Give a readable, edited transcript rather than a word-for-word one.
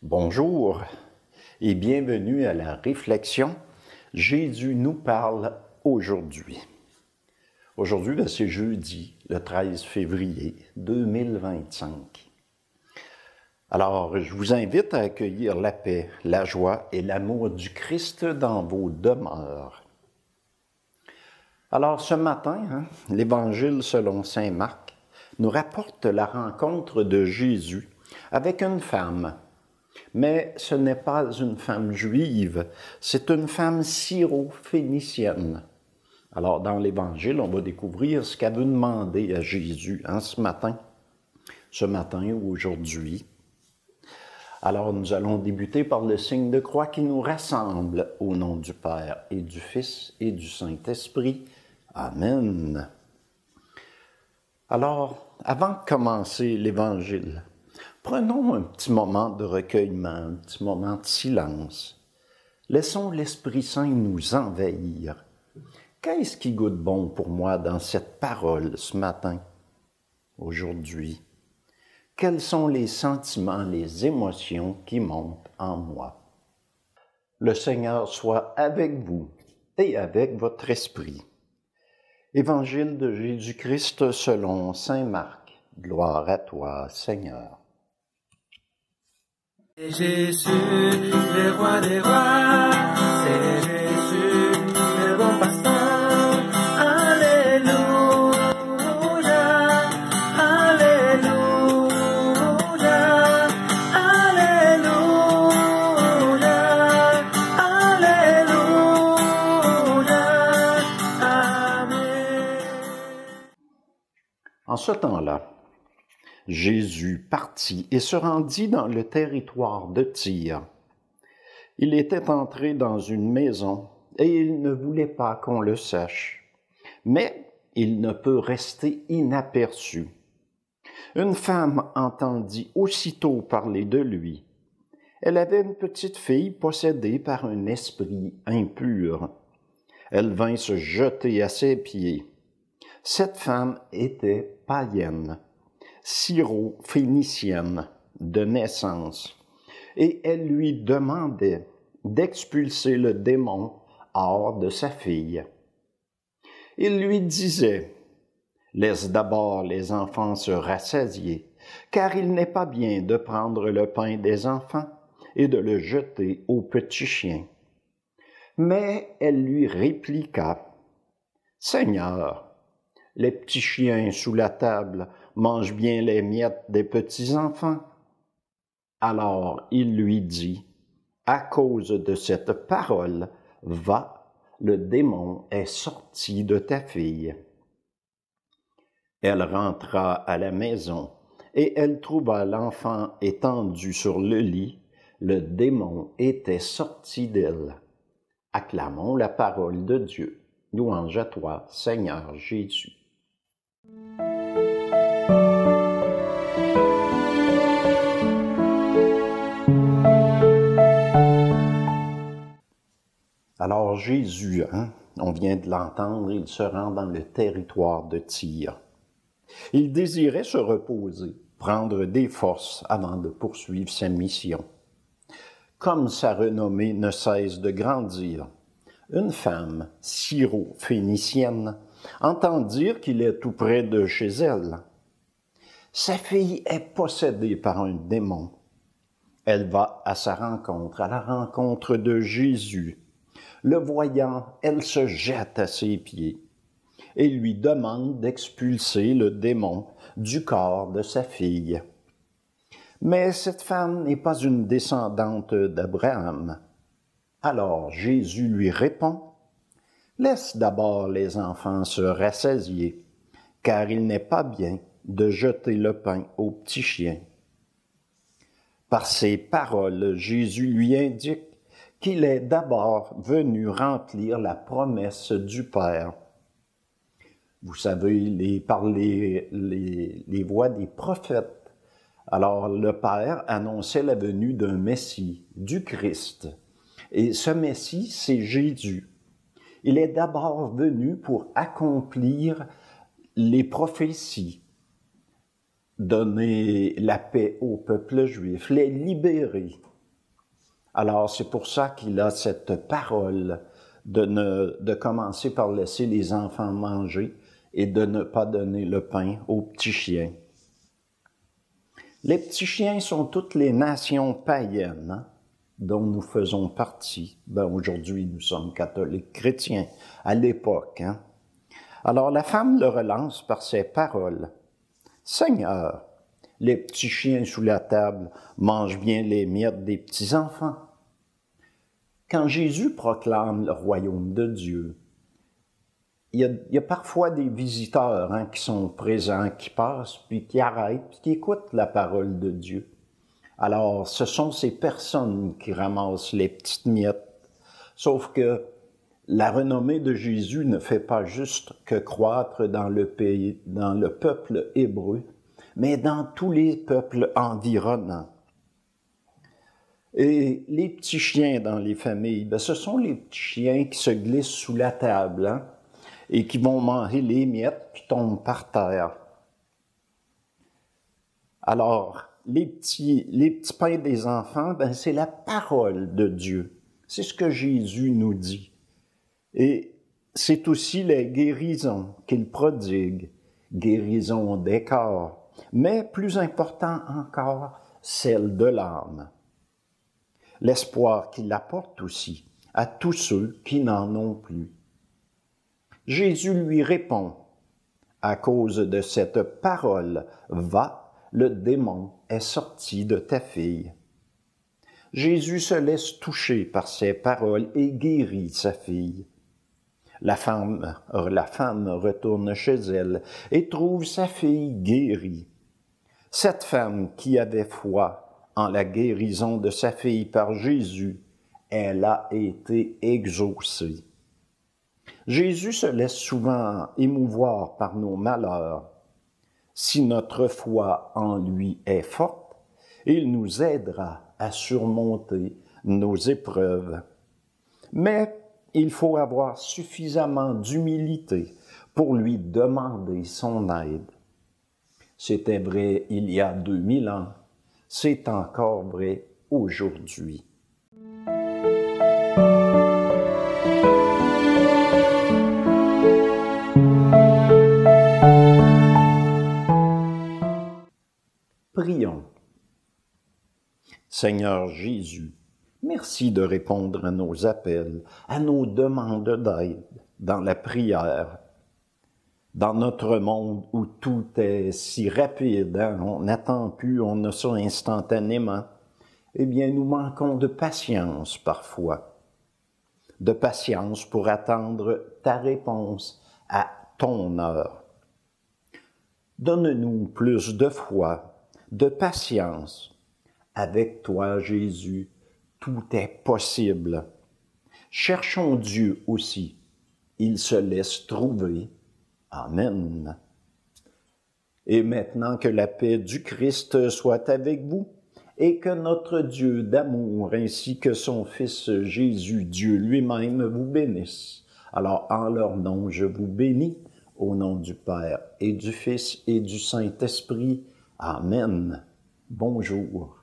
Bonjour et bienvenue à la réflexion. Jésus nous parle aujourd'hui. Aujourd'hui, c'est jeudi, le 13 février 2025. Alors, je vous invite à accueillir la paix, la joie et l'amour du Christ dans vos demeures. Alors, ce matin, l'Évangile selon saint Marc nous rapporte la rencontre de Jésus avec une femme. Mais ce n'est pas une femme juive, c'est une femme syro-phénicienne. Alors, dans l'Évangile, on va découvrir ce qu'elle veut demander à Jésus ce matin ou aujourd'hui. Alors, nous allons débuter par le signe de croix qui nous rassemble au nom du Père et du Fils et du Saint-Esprit. Amen. Alors, avant de commencer l'Évangile, prenons un petit moment de recueillement, un petit moment de silence. Laissons l'Esprit Saint nous envahir. Qu'est-ce qui goûte bon pour moi dans cette parole ce matin, aujourd'hui? Quels sont les sentiments, les émotions qui montent en moi? Le Seigneur soit avec vous et avec votre esprit. Évangile de Jésus-Christ selon saint Marc. Gloire à toi, Seigneur. C'est Jésus, le roi des rois, c'est Jésus, le bon pasteur. Alléluia, Alléluia, Alléluia, Alléluia, Amen. En ce temps-là, Jésus partit et se rendit dans le territoire de Tyr. Il était entré dans une maison et il ne voulait pas qu'on le sache. Mais il ne peut rester inaperçu. Une femme entendit aussitôt parler de lui. Elle avait une petite fille possédée par un esprit impur. Elle vint se jeter à ses pieds. Cette femme était païenne, syro-phénicienne de naissance, et elle lui demandait d'expulser le démon hors de sa fille. Il lui disait, « Laisse d'abord les enfants se rassasier, car il n'est pas bien de prendre le pain des enfants et de le jeter aux petits chiens. » Mais elle lui répliqua, « Seigneur, les petits chiens sous la table mangent bien les miettes des petits-enfants. » Alors il lui dit, « À cause de cette parole, va, le démon est sorti de ta fille. » Elle rentra à la maison, et elle trouva l'enfant étendu sur le lit. Le démon était sorti d'elle. Acclamons la parole de Dieu. Louange à toi, Seigneur Jésus. Alors Jésus, on vient de l'entendre, il se rend dans le territoire de Tyr. Il désirait se reposer, prendre des forces avant de poursuivre sa mission. Comme sa renommée ne cesse de grandir, une femme syro-phénicienne entend dire qu'il est tout près de chez elle. Sa fille est possédée par un démon. Elle va à sa rencontre, à la rencontre de Jésus. Le voyant, elle se jette à ses pieds et lui demande d'expulser le démon du corps de sa fille. Mais cette femme n'est pas une descendante d'Abraham. Alors Jésus lui répond, « Laisse d'abord les enfants se rassasier, car il n'est pas bien de jeter le pain aux petits chiens. » Par ces paroles, Jésus lui indique qu'il est d'abord venu remplir la promesse du Père. Vous savez, par les voix des prophètes. Alors, le Père annonçait la venue d'un Messie, du Christ. Et ce Messie, c'est Jésus. Il est d'abord venu pour accomplir les prophéties, donner la paix au peuple juif, les libérer Alors, c'est pour ça qu'il a cette parole de commencer par laisser les enfants manger et de ne pas donner le pain aux petits chiens. Les petits chiens sont toutes les nations païennes, hein, dont nous faisons partie. Aujourd'hui, nous sommes catholiques chrétiens, à l'époque. Hein. Alors, la femme le relance par ces paroles. « Seigneur, les petits chiens sous la table mangent bien les miettes des petits-enfants. » Quand Jésus proclame le royaume de Dieu, il y a parfois des visiteurs hein, qui sont présents, qui passent, puis qui arrêtent, puis qui écoutent la parole de Dieu. Alors, ce sont ces personnes qui ramassent les petites miettes. Sauf que la renommée de Jésus ne fait pas juste que croître dans le pays, dans le peuple hébreu, mais dans tous les peuples environnants. Et les petits chiens dans les familles, ce sont les petits chiens qui se glissent sous la table hein, et qui vont manger les miettes qui tombent par terre. Alors, les petits pains des enfants, c'est la parole de Dieu. C'est ce que Jésus nous dit. Et c'est aussi les guérisons qu'il prodigue, guérison des corps, mais plus important encore, celle de l'âme. L'espoir qu'il apporte aussi à tous ceux qui n'en ont plus. Jésus lui répond, à cause de cette parole, va, le démon est sorti de ta fille. Jésus se laisse toucher par ces paroles et guérit sa fille. La femme retourne chez elle et trouve sa fille guérie. Cette femme qui avait foi en la guérison de sa fille par Jésus, elle a été exaucée. Jésus se laisse souvent émouvoir par nos malheurs. Si notre foi en lui est forte, il nous aidera à surmonter nos épreuves. Mais il faut avoir suffisamment d'humilité pour lui demander son aide. C'était vrai il y a 2000 ans, c'est encore vrai aujourd'hui. Prions. Seigneur Jésus, merci de répondre à nos appels, à nos demandes d'aide dans la prière. Dans notre monde où tout est si rapide, hein, on n'attend plus, on a ça instantanément, eh bien, nous manquons de patience parfois. De patience pour attendre ta réponse à ton heure. Donne-nous plus de foi, de patience. Avec toi, Jésus, tout est possible. Cherchons Dieu aussi. Il se laisse trouver. Amen. Et maintenant que la paix du Christ soit avec vous et que notre Dieu d'amour ainsi que son Fils Jésus, Dieu lui-même, vous bénisse. Alors, en leur nom, je vous bénis, au nom du Père et du Fils et du Saint-Esprit. Amen. Bonjour.